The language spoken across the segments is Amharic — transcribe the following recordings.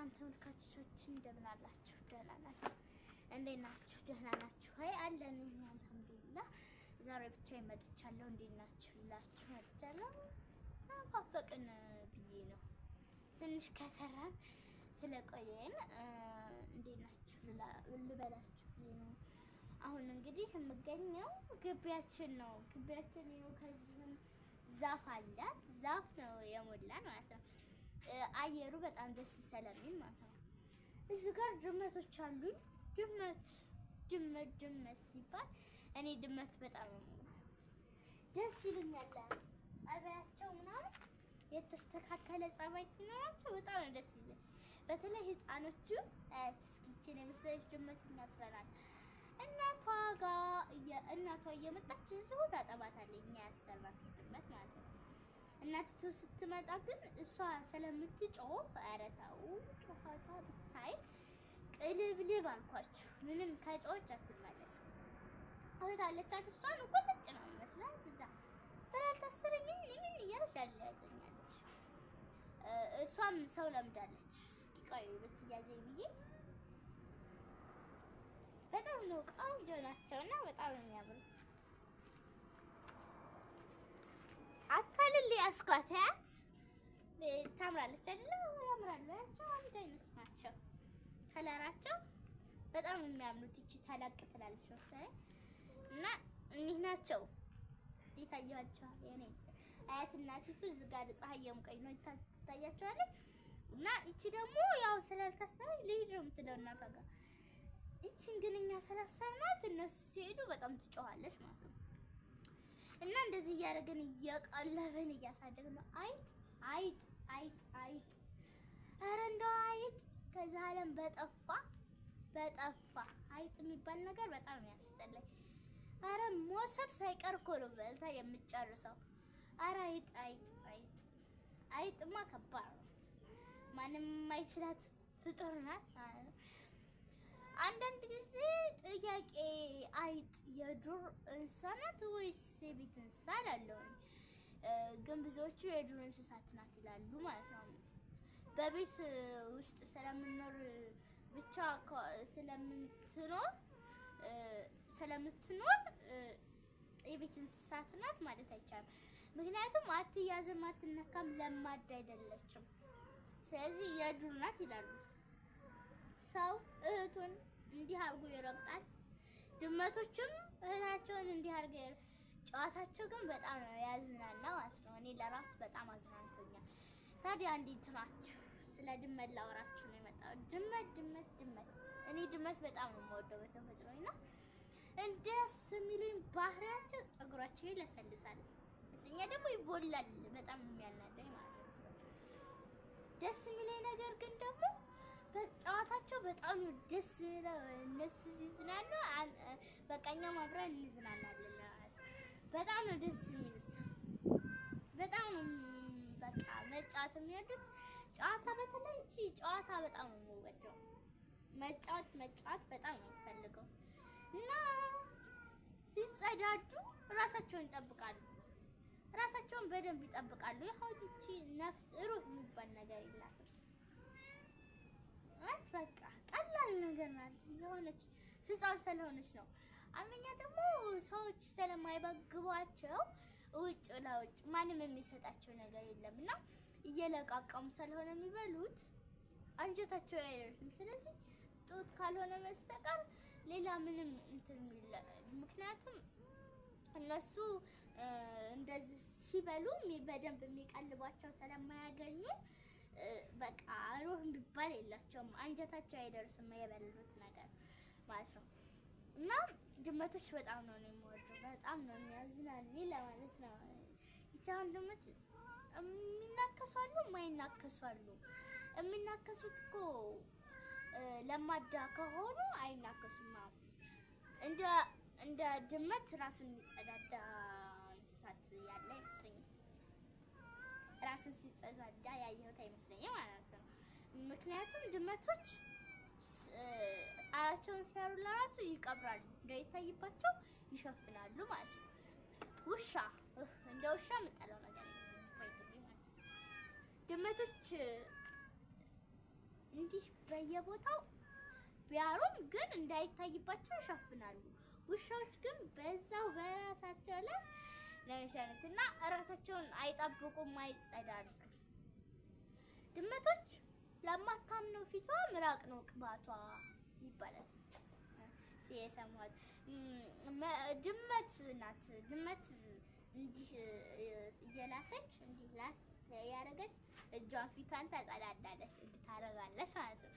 ሰላም ተመልካቾቻችን እንደምን አላችሁ? ደህና ናችሁ? እንዴት ናችሁ? ደህና ናችሁ? አይ አለን እኛ አልሐምዱሊላህ። ዛሬ ብቻዬን መጥቻለሁ። እንዴት ናችሁላችሁ? መጥቻለሁ። አፋፈቅን ብዬ ነው ትንሽ ከሰራን ስለቆየን እንዴት ናችሁ ልበላችሁ ብዬ ነው። አሁን እንግዲህ የምገኘው ግቢያችን ነው። ግቢያችን ነው። ከዚህም ዛፍ አለ። ዛፍ ነው የሞላን ማለት ነው። አየሩ በጣም ደስ ስለሚል ማለት ነው። እዚህ ጋር ድመቶች አሉኝ። ድመት ሲባል እኔ ድመት በጣም ደስ ይሉኛል። ጸባያቸው ምናምን የተስተካከለ ጸባይ ሲኖራቸው በጣም ነው ደስ ይላል። በተለይ ህፃኖቹ እስኪችን የመሰለች ድመት እናስፈራል። እናቷ እየመጣች እዚሁ ታጠባታለች። እኛ ያሰርናት ድመት ማለት ነው። እናቲቱ ስትመጣ ግን እሷ ስለምትጮህ ኧረ ተው ጮኸቷ ብታይ ቅልብልብ አልኳችሁ። ምንም ከጮች አትመለስም። አሁን አለቻት። እሷን እኮ ነጭ ነው የሚመስላት። እዛ ስላልታሰረ ምን እያለች ያለያዘኛለች። እሷም ሰው ለምዳለች። ቆይ ብትያዘኝ ብዬ በጣም ነው ቆንጆ ናቸውና በጣም ነው የሚያምሩት። አታልል ያስኳታት ታምራለች አይደል? ያምራሉ። አንድ አይነት ናቸው። ከለራቸው በጣም የሚያምሩት። እቺ ታላቅ ትላለች መሰለኝ እና እኒህ ናቸው። ይታያቸዋል። የኔ አያት እናቲቱ እዚህ ጋር ፀሐይ የሙቀኝ ነው ይታያቸዋል። እና እቺ ደግሞ ያው ስላልታሰረ ልጅ ነው የምትለው እናቷ ጋር። እቺን ግን እኛ ስላሰርናት እነሱ ሲሄዱ በጣም ትጮኻለች ማለት ነው። እና እንደዚህ እያደረግን እየቀለብን እያሳደግን ነው። አይጥ ኧረ እንደው አይጥ ከዚህ ዓለም በጠፋ አይጥ የሚባል ነገር በጣም ያስጠላኝ። ኧረ ሞሰብ ሳይቀር እኮ ነው በልታ የምትጨርሰው። ኧረ አይጥማ ከባድ ነው። ማንም የማይችላት ፍጡር ናት። አንዳንድ ጊዜ ጥያቄ አይጥ የዱር እንስሳ ናት ወይስ የቤት እንስሳ እላለሁ። ግን ብዙዎቹ የዱር እንስሳት ናት ይላሉ ማለት ነው። በቤት ውስጥ ስለምትኖር ብቻ ስለምትኖር የቤት እንስሳት ናት ማለት አይቻልም። ምክንያቱም አትያዝም፣ አትነካም፣ ለማዳ አይደለችም። ስለዚህ የዱር ናት ይላሉ። ሰው እህቱን እንዲህ አድርጎ ይረግጣል። ድመቶችም እህታቸውን እንዲህ አድርገው ጨዋታቸው ግን በጣም ነው ያዝናና ማለት ነው። እኔ ለራስ በጣም አዝናንቶኛል። ታዲያ እንዴት ናችሁ? ስለ ድመት ላወራችሁ ነው የመጣው። ድመት እኔ ድመት በጣም ነው የምወደው በተፈጥሮና እንደስ የሚሉኝ ባህሪያቸው ፀጉራቸው ይለሰልሳል። እኛ ደግሞ ይቦላል። በጣም የሚያናደኝ ማለት ነው። ደስ የሚለኝ ነገር ግን ደግሞ ጨዋታቸው በጣም ነው ደስ የሚለው። እነሱ ሲዝናኑ በቃ እኛም አብረን እንዝናናለን። በጣም ነው ደስ የሚሉት። በጣም ነው በቃ መጫወት የሚወዱት። ጨዋታ በተለይ እቺ ጨዋታ በጣም ነው የምወደው። መጫወት በጣም ነው የምፈልገው። እና ሲጸዳዱ ራሳቸውን ይጠብቃሉ። ራሳቸውን በደንብ ይጠብቃሉ። ይኸው እቺ ነፍስ ሩህ የሚባል ነገር የላትም። በቃ ቀላል ነገር ናት። የሆነች ህፃን ስለሆነች ነው። አንደኛ ደግሞ ሰዎች ስለማይበግቧቸው ውጭ ለውጭ ማንም የሚሰጣቸው ነገር የለም እና እየለቃቀሙ ስለሆነ የሚበሉት አንጀታቸው አይደርስም። ስለዚህ ጡት ካልሆነ በስተቀር ሌላ ምንም እንትን ምክንያቱም እነሱ እንደዚህ ሲበሉ በደንብ የሚቀልቧቸው ስለማያገኙ በቃ ሩህ የሚባል የላቸውም። አንጀታቸው አይደርስም የበሉት ነገር ማለት ነው። እና ድመቶች በጣም ነው የምወደው። በጣም ነው የሚያዝናኑ ለማለት ነው። ይቻላል ድመት የሚናከሱ አሉ፣ የማይናከሱ አሉ። የሚናከሱት እኮ ለማዳ ከሆኑ አይናከሱም። እንደ ድመት ራሱን የሚጸዳዳ እንስሳት ያለ አይመስለኝም። ራስን ሲጸዳዳ ያየሁት አይመስለኝም ማለት ነው። ምክንያቱም ድመቶች አራቸውን ሲያሩ ለራሱ ይቀብራሉ፣ እንዳይታይባቸው ይሸፍናሉ ማለት ነው። ውሻ እንደ ውሻ የምጠላው ነገር ማለት ነው። ድመቶች እንዲህ በየቦታው ቢያሩም ግን እንዳይታይባቸው ይሸፍናሉ። ውሻዎች ግን በዛው በራሳቸው ላይ ለመሸነት እና ራሳቸውን አይጠብቁም፣ አይጸዳሉ። ድመቶች ለማታምነው ፊቷ ምራቅ ነው ቅባቷ ይባላል። ሲሰማት ድመት ናት። ድመት እንዲህ እየላሰች እንዲህ ላስ ያረገች እጇን ፊቷን ታጸዳዳለች እንድታረጋለች ማለት ነው።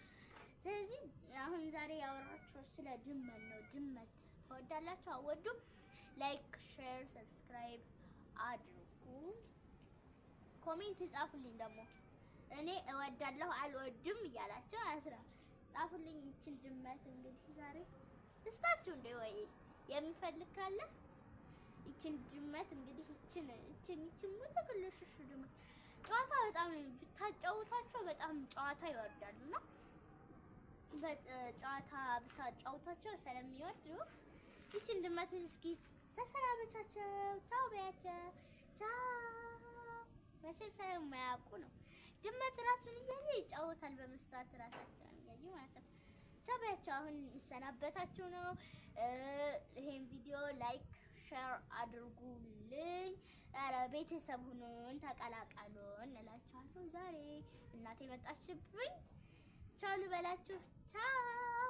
ስለዚህ አሁን ዛሬ ያወራችሁ ስለ ድመት ነው። ድመት ተወዳላችሁ? አወዱም? ላይክ፣ ሼር፣ ሰብስክራይብ አድርጉ። ኮሜንት ጻፉልኝ ደግሞ እኔ እወዳለሁ አልወድም እያላችሁ አስራ ጻፉልኝ። እቺን ድመት እንግዲህ ዛሬ ደስታችሁ እንደ ወይ የሚፈልግ ካለ እቺን ድመት እንግዲህ እቺን ሙተክልሽሽ ድመት ጨዋታ በጣም ብታጫውታቸው በጣም ጨዋታ ይወዳሉና በጨዋታ ብታጫውታቸው ስለሚወዱ እቺን ድመት እስኪ ተሰናበቻቸው። ቻው በያቸው። ቻው መቼም ስለማያውቁ ነው። ድመት ራሱን እያየ ይጫወታል በመስታወት ራሳቸውን እያየ ማለት ነው። ቻው በያቸው። አሁን እንሰናበታችሁ ነው። ይሄን ቪዲዮ ላይክ ሼር አድርጉልኝ። ኧረ ቤተሰብ ሁኑን፣ ተቀላቀሉን እላችኋለሁ። ዛሬ እናቴ መጣችብኝ። ቻው ልበላችሁ። ቻው